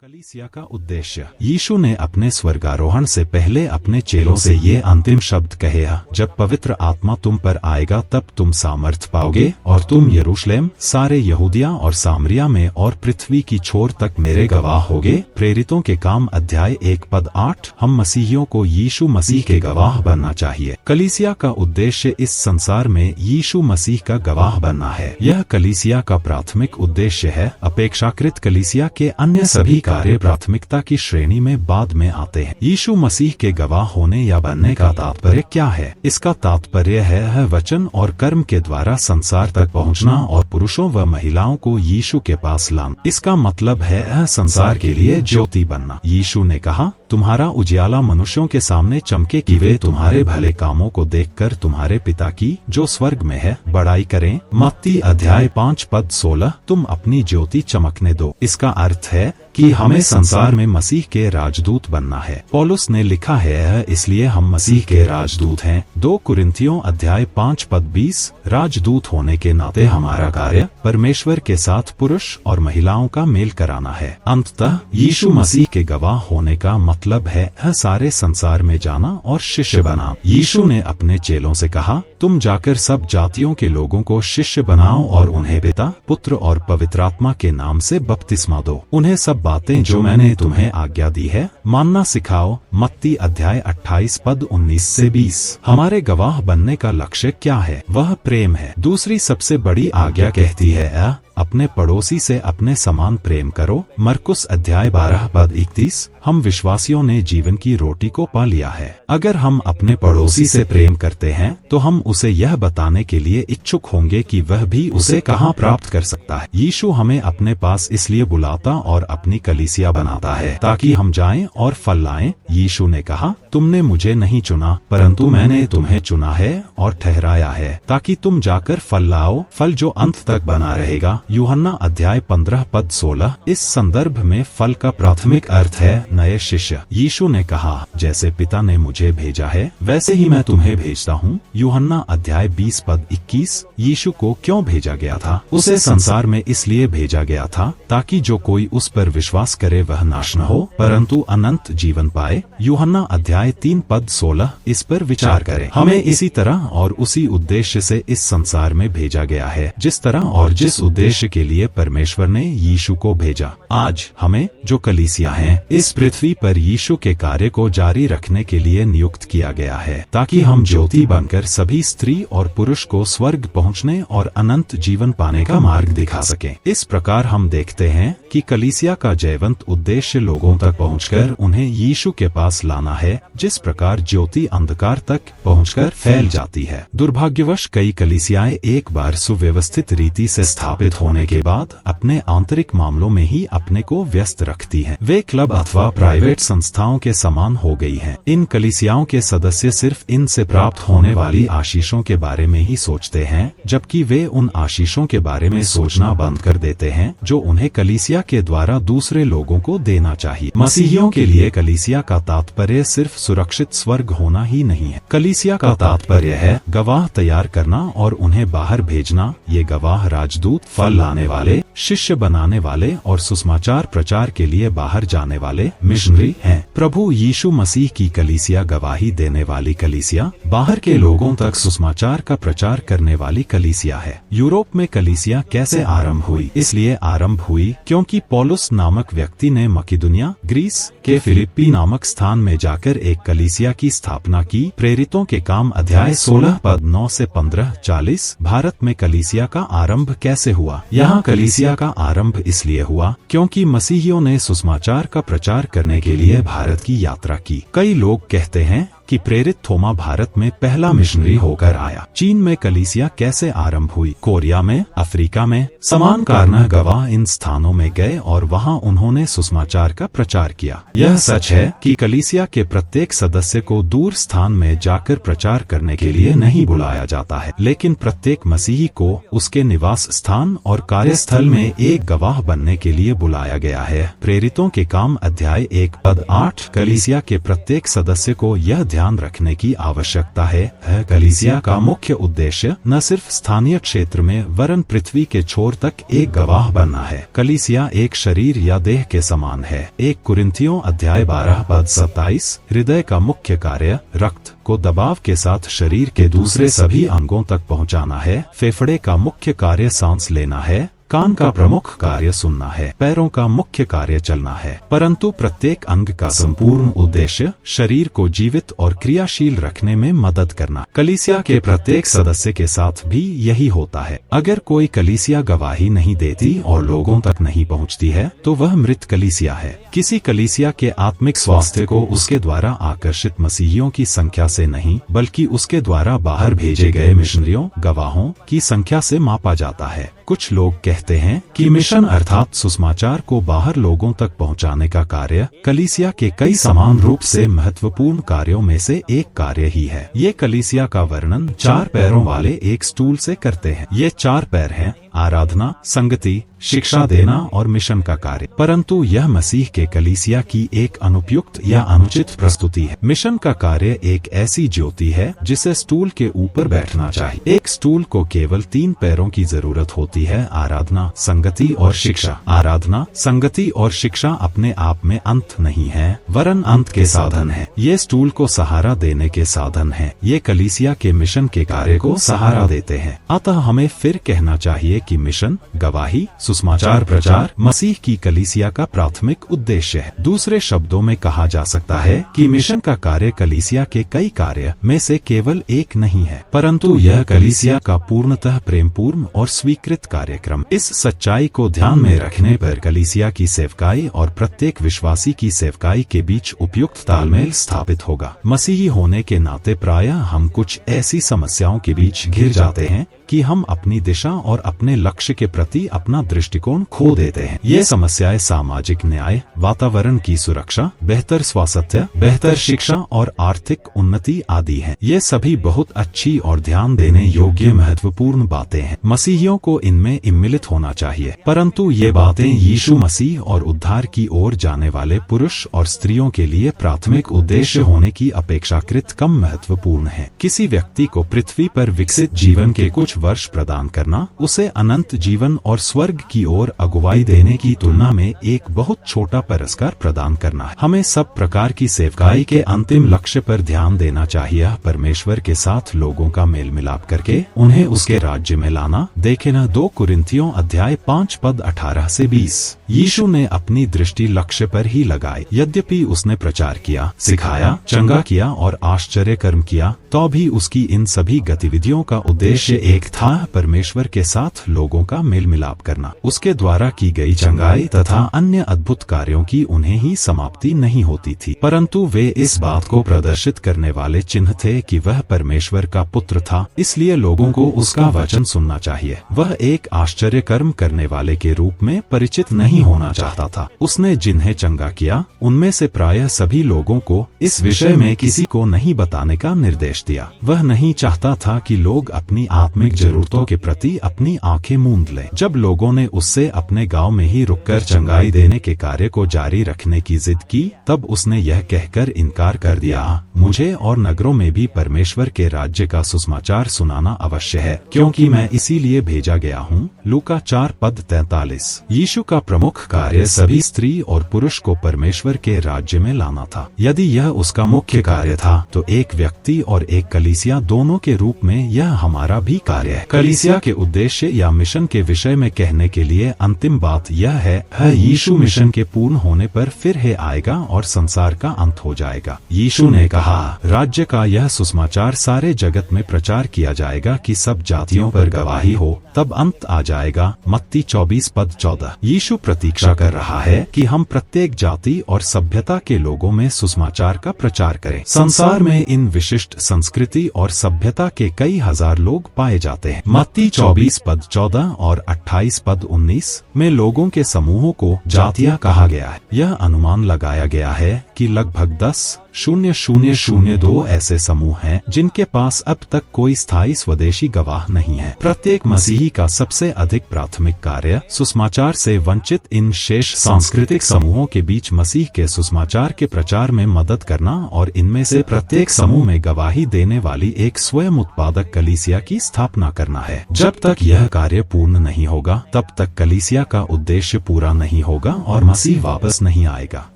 कलीसिया का उद्देश्य। यीशु ने अपने स्वर्गारोहण से पहले अपने चेलों से ये अंतिम शब्द कहे, जब पवित्र आत्मा तुम पर आएगा तब तुम सामर्थ पाओगे और तुम यरूशलेम, सारे यहूदिया और सामरिया में और पृथ्वी की छोर तक मेरे गवाह होगे। प्रेरितों के काम अध्याय 1:8। हम मसीहियों को यीशु मसीह के गवाह बनना चाहिए। कलीसिया का उद्देश्य इस संसार में यीशु मसीह का गवाह बनना है। यह कलीसिया का प्राथमिक उद्देश्य है। अपेक्षाकृत कलीसिया के अन्य सभी कार्य प्राथमिकता की श्रेणी में बाद में आते हैं। यीशु मसीह के गवाह होने या बनने का तात्पर्य क्या है? इसका तात्पर्य है वचन और कर्म के द्वारा संसार तक पहुंचना और पुरुषों व महिलाओं को यीशु के पास लाना। इसका मतलब है संसार के लिए ज्योति बनना। यीशु ने कहा, तुम्हारा उजियाला मनुष्यों के सामने चमके कि वे तुम्हारे भले कामों को देखकर तुम्हारे पिता की जो स्वर्ग में है बड़ाई करें। मत्ती अध्याय 5:16। तुम अपनी ज्योति चमकने दो। इसका अर्थ है कि हमें संसार में मसीह के राजदूत बनना है। पौलुस ने लिखा है, इसलिए हम मसीह के राजदूत हैं। 2 कुरिन्थियों अध्याय 5:20। राजदूत होने के नाते हमारा कार्य परमेश्वर के साथ पुरुष और महिलाओं का मेल कराना है। अंततः यीशु मसीह के गवाह होने का मतलब है सारे संसार में जाना और शिष्य बना। यीशु ने अपने चेलों से कहा, तुम जाकर सब जातियों के लोगों को शिष्य बनाओ और उन्हें पिता, पुत्र और पवित्र आत्मा के नाम से बपतिस्मा दो। उन्हें सब बातें जो मैंने तुम्हें आज्ञा दी है मानना सिखाओ। मत्ती अध्याय 28:19-20। हमारे गवाह बनने का लक्ष्य क्या है? वह प्रेम है। दूसरी सबसे बड़ी आज्ञा कहती है, अपने पड़ोसी से अपने समान प्रेम करो। मरकुस अध्याय 12:31। हम विश्वासियों ने जीवन की रोटी को पा लिया है। अगर हम अपने पड़ोसी से प्रेम करते हैं तो हम उसे यह बताने के लिए इच्छुक होंगे कि वह भी उसे कहाँ प्राप्त कर सकता है। यीशु हमें अपने पास इसलिए बुलाता और अपनी कलीसिया बनाता है ताकि हम जाएं और फल लाएं। यीशु ने कहा, तुमने मुझे नहीं चुना परंतु मैंने तुम्हें चुना है और ठहराया है ताकि तुम जाकर फल लाओ, फल जो अंत तक बना रहेगा। यूहन्ना अध्याय 15:16। इस संदर्भ में फल का प्राथमिक अर्थ है नए शिष्य। यीशु ने कहा, जैसे पिता ने मुझे भेजा है वैसे ही मैं तुम्हें भेजता हूँ। यूहन्ना अध्याय 20:21। यीशु को क्यों भेजा गया था? उसे संसार में इसलिए भेजा गया था ताकि जो कोई उस पर विश्वास करे वह नाश न हो परंतु अनंत जीवन पाए। यूहन्ना अध्याय 3:16। इस पर विचार करें। हमें इसी तरह और उसी उद्देश्य से इस संसार में भेजा गया है जिस तरह और जिस उद्देश्य के लिए परमेश्वर ने यीशु को भेजा। आज हमें जो कलीसिया हैं इस पृथ्वी पर यीशु के कार्य को जारी रखने के लिए नियुक्त किया गया है ताकि हम ज्योति बनकर सभी स्त्री और पुरुष को स्वर्ग पहुंचने और अनंत जीवन पाने का मार्ग दिखा सकें। इस प्रकार हम देखते हैं कि कलीसिया का जयवंत उद्देश्य लोगों तक पहुंचकर उन्हें यीशु के पास लाना है, जिस प्रकार ज्योति अंधकार तक पहुंचकर फैल जाती है। दुर्भाग्यवश कई कलीसियाएं एक बार सुव्यवस्थित रीति से स्थापित होने के बाद अपने आंतरिक मामलों में ही अपने को व्यस्त रखती हैं। वे क्लब अथवा प्राइवेट संस्थाओं के समान हो गई हैं। इन कलीसियाओं के सदस्य सिर्फ इनसे प्राप्त होने वाली आशीषों के बारे में ही सोचते हैं, जबकि वे उन आशीषों के बारे में सोचना बंद कर देते हैं जो उन्हें कलीसिया के द्वारा दूसरे लोगों को देना चाहिए। मसीहियों के लिए कलीसिया का तात्पर्य सिर्फ सुरक्षित स्वर्ग होना ही नहीं है। कलीसिया का तात्पर्य है गवाह तैयार करना और उन्हें बाहर भेजना। ये गवाह राजदूत, फल लाने वाले, शिष्य बनाने वाले और सुसमाचार प्रचार के लिए बाहर जाने वाले मिशनरी हैं। प्रभु यीशु मसीह की कलीसिया गवाही देने वाली कलीसिया, बाहर के लोगों तक सुसमाचार का प्रचार करने वाली कलीसिया है। यूरोप में कलीसिया कैसे आरंभ हुई? इसलिए आरंभ हुई क्योंकि पौलुस नामक व्यक्ति ने मकिदुनिया, ग्रीस के फिलिप्पी नामक स्थान में जाकर एक कलीसिया की स्थापना की। प्रेरितों के काम अध्याय 16:9-15। 40। भारत में कलीसिया का आरंभ कैसे हुआ? यहाँ कलीसिया का आरंभ इसलिए हुआ क्योंकि मसीहियों ने सुसमाचार का प्रचार करने के लिए भारत की यात्रा की। कई लोग कहते हैं कि प्रेरित थोमा भारत में पहला मिशनरी होकर आया। चीन में कलीसिया कैसे आरंभ हुई? कोरिया में, अफ्रीका में। समान कारणः गवाह इन स्थानों में गए और वहां उन्होंने सुसमाचार का प्रचार किया। यह सच है कि कलीसिया के प्रत्येक सदस्य को दूर स्थान में जाकर प्रचार करने के लिए नहीं बुलाया जाता है, लेकिन प्रत्येक मसीही को उसके निवास स्थान और कार्यस्थल में एक गवाह बनने के लिए बुलाया गया है। प्रेरितों के काम अध्याय 1:8। कलीसिया के प्रत्येक सदस्य को यह ध्यान रखने की आवश्यकता है। कलीसिया का मुख्य उद्देश्य न सिर्फ स्थानीय क्षेत्र में वरन पृथ्वी के छोर तक एक गवाह बनना है। कलीसिया एक शरीर या देह के समान है। 1 कुरिन्थियों अध्याय 12 पद 27। हृदय का मुख्य कार्य रक्त को दबाव के साथ शरीर के दूसरे सभी अंगों तक पहुंचाना है। फेफड़े का मुख्य कार्य सांस लेना है। कान का प्रमुख कार्य सुनना है। पैरों का मुख्य कार्य चलना है। परंतु प्रत्येक अंग का संपूर्ण उद्देश्य शरीर को जीवित और क्रियाशील रखने में मदद करना। कलीसिया के प्रत्येक सदस्य के साथ भी यही होता है। अगर कोई कलीसिया गवाही नहीं देती और लोगों तक नहीं पहुंचती है तो वह मृत कलीसिया है। किसी कलीसिया के आत्मिक स्वास्थ्य को उसके द्वारा आकर्षित मसीहियों की संख्या से नहीं बल्कि उसके द्वारा बाहर भेजे गए मिशनरियों गवाहों की संख्या से मापा जाता है। कुछ लोग कहते हैं कि मिशन अर्थात सुसमाचार को बाहर लोगों तक पहुंचाने का कार्य कलीसिया के कई समान रूप से महत्वपूर्ण कार्यों में से एक कार्य ही है। ये कलीसिया का वर्णन 4 पैरों वाले एक स्टूल से करते हैं। ये 4 पैर हैं: आराधना, संगति, शिक्षा देना और मिशन का कार्य। परंतु यह मसीह के कलीसिया की एक अनुपयुक्त या अनुचित प्रस्तुति है। मिशन का कार्य एक ऐसी ज्योति है जिसे स्टूल के ऊपर बैठना चाहिए। एक स्टूल को केवल 3 पैरों की जरूरत होती है: आराधना, संगति और शिक्षा। आराधना, संगति और शिक्षा अपने आप में अंत नहीं है वरन अंत के साधन है। ये स्टूल को सहारा देने के साधन है। ये कलीसिया के मिशन के कार्य को सहारा देते हैं। अतः हमें फिर कहना चाहिए कि मिशन, गवाही, सुसमाचार प्रचार मसीह की कलीसिया का प्राथमिक उद्देश्य है। दूसरे शब्दों में कहा जा सकता है कि मिशन का कार्य कलीसिया के कई कार्य में से केवल एक नहीं है, परंतु यह कलीसिया का पूर्णतः प्रेमपूर्ण और स्वीकृत कार्यक्रम। इस सच्चाई को ध्यान में रखने पर कलीसिया की सेवकाई और प्रत्येक विश्वासी की सेवकाई के बीच उपयुक्त तालमेल स्थापित होगा। मसीही होने के नाते प्रायः हम कुछ ऐसी समस्याओं के बीच घिर जाते हैं कि हम अपनी दिशा और अपने लक्ष्य के प्रति अपना दृष्टिकोण खो देते हैं। ये समस्याएं सामाजिक न्याय, वातावरण की सुरक्षा, बेहतर स्वास्थ्य, बेहतर शिक्षा और आर्थिक उन्नति आदि हैं। ये सभी बहुत अच्छी और ध्यान देने योग्य महत्वपूर्ण बातें हैं। मसीहियों को इनमें सम्मिलित होना चाहिए, परंतु ये बातें यीशु मसीह और उद्धार की ओर जाने वाले पुरुष और स्त्रियों के लिए प्राथमिक उद्देश्य होने की अपेक्षाकृत कम महत्वपूर्ण है। किसी व्यक्ति को पृथ्वी पर विकसित जीवन के कुछ वर्ष प्रदान करना उसे अनंत जीवन और स्वर्ग की ओर अगुवाई देने की तुलना में एक बहुत छोटा पुरस्कार प्रदान करना है। हमें सब प्रकार की सेवकाई के अंतिम लक्ष्य पर ध्यान देना चाहिए, परमेश्वर के साथ लोगों का मेल मिलाप करके उन्हें उसके राज्य में लाना। देखें न 2 कुरिन्थियों अध्याय 5 पद 18 से 20। यीशु ने अपनी दृष्टि लक्ष्य पर ही लगाई। यद्यपि उसने प्रचार किया, सिखाया, चंगा किया और आश्चर्य कर्म किया, तो भी उसकी इन सभी गतिविधियों का उद्देश्य एक था: परमेश्वर के साथ लोगों का मेल मिलाप करना। उसके द्वारा की गई चंगाई तथा अन्य अद्भुत कार्यों की उन्हें ही समाप्ति नहीं होती थी, परंतु वे इस बात को प्रदर्शित करने वाले चिन्ह थे कि वह परमेश्वर का पुत्र था। इसलिए लोगों को उसका वचन सुनना चाहिए। वह एक आश्चर्य कर्म करने वाले के रूप में परिचित नहीं होना चाहता था। उसने जिन्हें चंगा किया उनमें से प्रायः सभी लोगों को इस विषय में किसी को नहीं बताने का निर्देश दिया। वह नहीं चाहता था कि लोग अपनी आत्मिक जरूरतों के प्रति अपनी आंखें मूंद लें। जब लोगों ने उससे अपने गांव में ही रुककर चंगाई देने के कार्य को जारी रखने की जिद की, तब उसने यह कहकर इनकार कर दिया: मुझे और नगरों में भी परमेश्वर के राज्य का सुसमाचार सुनाना अवश्य है, क्योंकि मैं इसीलिए भेजा गया हूँ। लूका 4 पद 43। यीशु का प्रमुख कार्य सभी स्त्री और पुरुष को परमेश्वर के राज्य में लाना था। यदि यह उसका मुख्य कार्य था तो एक व्यक्ति और एक कलीसिया दोनों के रूप में यह हमारा भी कार्य है। कलीसिया के उद्देश्य या मिशन के विषय में कहने के लिए अंतिम बात यह है, यीशु मिशन के पूर्ण होने पर फिर है आएगा और संसार का अंत हो जाएगा। यीशु ने कहा, राज्य का यह सुसमाचार सारे जगत में प्रचार किया जाएगा कि सब जातियों पर गवाही हो, तब अंत आ जाएगा। मत्ती 24 पद 14। यीशु प्रतीक्षा कर रहा है कि हम प्रत्येक जाति और सभ्यता के लोगों में सुसमाचार का प्रचार करें। संसार में इन विशिष्ट संस्कृति और सभ्यता के कई हजार लोग पाए जाते हैं। मत्ती 24 पद 14 और 28 पद 19 में लोगों के समूहों को जातियां कहा गया है। यह अनुमान लगाया गया है कि लगभग 10 0.002 ऐसे समूह हैं जिनके पास अब तक कोई स्थायी स्वदेशी गवाह नहीं है। प्रत्येक मसीही का सबसे अधिक प्राथमिक कार्य सुसमाचार से वंचित इन शेष सांस्कृतिक समूहों के बीच मसीह के सुसमाचार के प्रचार में मदद करना और इनमें से प्रत्येक समूह में गवाही देने वाली एक स्वयं उत्पादक कलीसिया की स्थापना करना है। जब तक यह कार्य पूर्ण नहीं होगा तब तक कलीसिया का उद्देश्य पूरा नहीं होगा और मसीह वापस नहीं आएगा।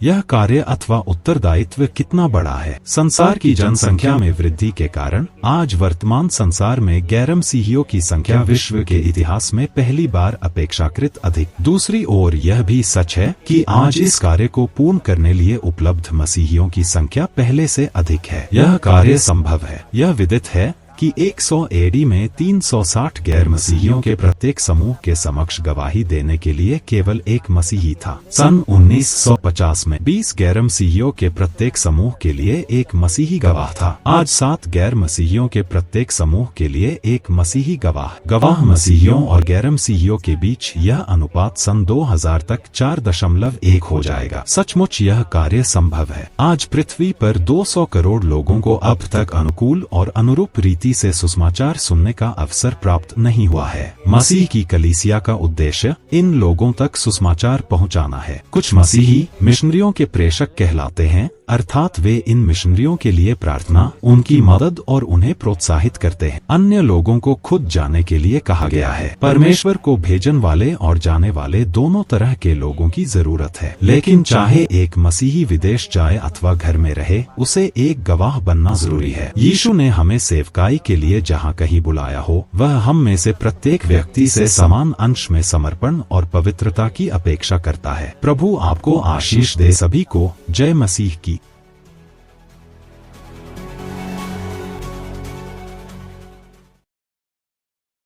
यह कार्य अथवा उत्तरदायित्व कितना बड़ा है। संसार की जनसंख्या में वृद्धि के कारण आज वर्तमान संसार में गैर मसीहियों की संख्या विश्व के इतिहास में पहली बार अपेक्षाकृत अधिक। दूसरी ओर यह भी सच है कि आज इस कार्य को पूर्ण करने लिए उपलब्ध मसीहियों की संख्या पहले से अधिक है। यह कार्य संभव है। यह विदित है कि 100 एडी में 360 गैर मसीहियों के प्रत्येक समूह के समक्ष गवाही देने के लिए केवल एक मसीही था। सन 1950 में 20 गैर मसीहियों के प्रत्येक समूह के लिए एक मसीही गवाह था। आज 7 गैर मसीहियों के प्रत्येक समूह के लिए एक मसीही गवाह मसीहियों और गैर मसीहियों के बीच यह अनुपात सन 2000 तक 4.1 हो जाएगा। सचमुच यह कार्य संभव है। आज पृथ्वी पर 200 करोड़ लोगों को अब तक अनुकूल और अनुरूप रीति से सुसमाचार सुनने का अवसर प्राप्त नहीं हुआ है। मसीह की कलीसिया का उद्देश्य इन लोगों तक सुसमाचार पहुंचाना है। कुछ मसीही मिशनरियों के प्रेषक कहलाते हैं, अर्थात वे इन मिशनरियों के लिए प्रार्थना, उनकी मदद और उन्हें प्रोत्साहित करते हैं। अन्य लोगों को खुद जाने के लिए कहा गया है। परमेश्वर को भेजन वाले और जाने वाले दोनों तरह के लोगों की जरूरत है। लेकिन चाहे एक मसीही विदेश जाए अथवा घर में रहे, उसे एक गवाह बनना जरूरी है। यीशु ने हमें सेवकाई के लिए जहाँ कहीं बुलाया हो, वह हम में से प्रत्येक व्यक्ति से समान अंश में समर्पण और पवित्रता की अपेक्षा करता है। प्रभु आपको आशीष दे। सभी को जय मसीह की।